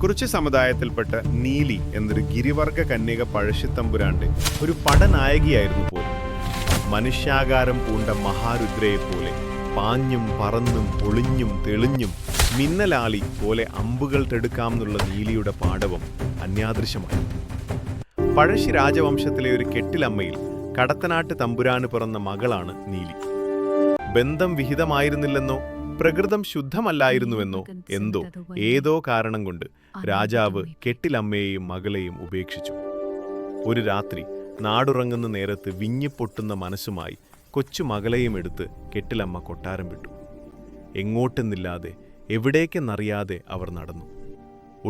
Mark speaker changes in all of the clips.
Speaker 1: കുറിച്യ സമുദായത്തിൽപ്പെട്ട നീലി എന്നൊരു ഗിരിവർഗ കന്യക പഴശ്ശിത്തമ്പുരാന്റെ ഒരു പടനായകിയായിരുന്നു പോലും. മനുഷ്യാകാരം പൂണ്ട മഹാരുദ്രയെപ്പോലെ പാഞ്ഞും പറന്നും ഒളിഞ്ഞും തെളിഞ്ഞും മിന്നലാളി പോലെ അമ്പുകൾ തെടുക്കാമെന്നുള്ള നീലിയുടെ പാടവം അന്യാദൃശമായി. പഴശ്ശി രാജവംശത്തിലെ ഒരു കെട്ടിലമ്മയിൽ കടത്തനാട്ട് തമ്പുരാന് പിറന്ന മകളാണ് നീലി. ബന്ധം വിഹിതമായിരുന്നില്ലെന്നോ പ്രകൃതം ശുദ്ധമല്ലായിരുന്നുവെന്നോ എന്തോ ഏതോ കാരണം കൊണ്ട് രാജാവ് കെട്ടിലമ്മയെയും മകളെയും ഉപേക്ഷിച്ചു. ഒരു രാത്രി നാടുറങ്ങുന്ന നേരത്ത് വിങ്ങിപ്പൊട്ടുന്ന മനസ്സുമായി കൊച്ചു മകളെയും എടുത്ത് കെട്ടിലമ്മ കൊട്ടാരം വിട്ടു. എങ്ങോട്ടെന്നില്ലാതെ എവിടേക്കെന്നറിയാതെ അവർ നടന്നു.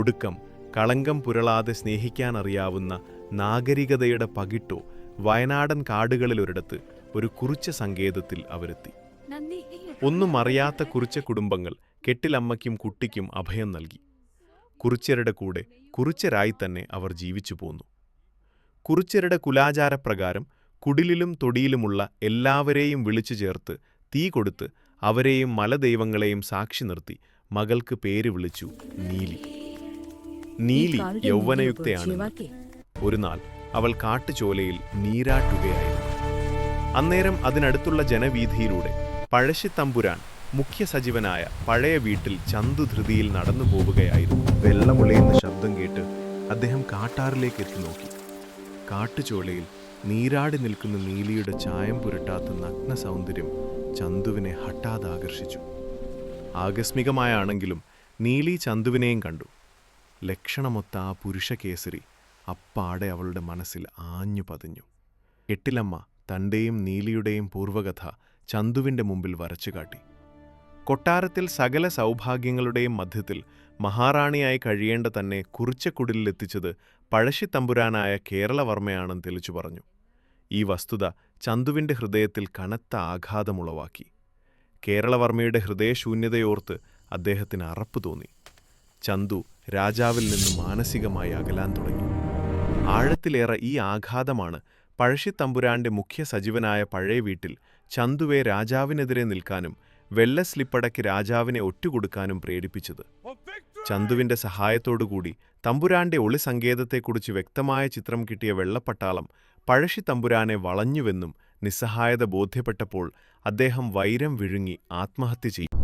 Speaker 1: ഒടുക്കം കളങ്കം പുരളാതെ സ്നേഹിക്കാനറിയാവുന്ന നാഗരികതയുടെ പകിട്ടോ വയനാടൻ കാടുകളിലൊരിടത്ത് ഒരു കുറിച്യ സങ്കേതത്തിൽ അവരെത്തി. ഒന്നും അറിയാത്ത കുറിച്യ കുടുംബങ്ങൾ കെട്ടിലമ്മയ്ക്കും കുട്ടിക്കും അഭയം നൽകി. കുറിച്യരുടെ കൂടെ കുറിച്യരായി തന്നെ അവർ ജീവിച്ചു പോന്നു. കുറിച്യരുടെ കുലാചാരപ്രകാരം കുടിലിലും തൊടിയിലുമുള്ള എല്ലാവരെയും വിളിച്ചു ചേർത്ത് തീ കൊടുത്ത് അവരെയും മലദൈവങ്ങളെയും സാക്ഷി നിർത്തി മകൾക്ക് പേര് വിളിച്ചു നീലി. നീലി യൗവനയുക്തയാണ്. ഒരു നാൾ അവൾ കാട്ടുചോലയിൽ നീരാട്ടുകയായിരുന്നു. അന്നേരം അതിനടുത്തുള്ള ജനവീഥിയിലൂടെ പഴശ്ശിത്തമ്പുരാൻ മുഖ്യ സജീവനായ പഴയ വീട്ടിൽ ചന്തു ധൃതിയിൽ നടന്നു പോവുകയായിരുന്നു. വെള്ളമുളയുന്ന ശബ്ദം കേട്ട് അദ്ദേഹം കാട്ടാറിലേക്ക് എത്തി നോക്കി. കാട്ടുചോലയിൽ നീരാടി നിൽക്കുന്ന നീലിയുടെ ചായം പുരട്ടാത്ത നഗ്ന സൗന്ദര്യം ചന്തുവിനെ ഹഠാത് ആകർഷിച്ചു. ആകസ്മികമായാണെങ്കിലും നീലി ചന്തുവിനെയും കണ്ടു. ലക്ഷണമൊത്ത ആ പുരുഷകേസരി അപ്പാടെ അവളുടെ മനസ്സിൽ ആഞ്ഞു പതിഞ്ഞു. കെട്ടിലമ്മ തൻ്റെയും നീലിയുടെയും പൂർവ്വകഥ ചന്തുവിൻ്റെ മുമ്പിൽ വരച്ചുകാട്ടി. കൊട്ടാരത്തിൽ സകല സൗഭാഗ്യങ്ങളുടെയും മധ്യത്തിൽ മഹാറാണിയായി കഴിയേണ്ട തന്നെ കുറിച്യക്കുടിലെത്തിച്ചത് പഴശ്ശിത്തമ്പുരാനായ കേരളവർമ്മയാണെന്ന് തെളിച്ചു പറഞ്ഞു. ഈ വസ്തുത ചന്തുവിൻ്റെ ഹൃദയത്തിൽ കനത്ത ആഘാതമുളവാക്കി. കേരളവർമ്മയുടെ ഹൃദയശൂന്യതയോർത്ത് അദ്ദേഹത്തിന് അറപ്പ് തോന്നി. ചന്തു രാജാവിൽ നിന്ന് മാനസികമായി അകലാൻ തുടങ്ങി. ആഴത്തിലേറെ ഈ ആഘാതമാണ് പഴശ്ശിത്തമ്പുരാന്റെ മുഖ്യ സജീവനായ പഴയ വീട്ടിൽ ചന്തുവെ രാജാവിനെതിരെ നിൽക്കാനും വെള്ള സ്ലിപ്പടയ്ക്ക് രാജാവിനെ ഒറ്റുകൊടുക്കാനും പ്രേരിപ്പിച്ചത്. ചന്തുവിന്റെ സഹായത്തോടുകൂടി തമ്പുരാന്റെ ഒളിസങ്കേതത്തെക്കുറിച്ച് വ്യക്തമായ ചിത്രം കിട്ടിയ വെള്ളപ്പട്ടാളം പഴശ്ശിത്തമ്പുരാനെ വളഞ്ഞുവെന്നും നിസ്സഹായത ബോധ്യപ്പെട്ടപ്പോൾ അദ്ദേഹം വൈരം വിഴുങ്ങി ആത്മഹത്യ ചെയ്തു.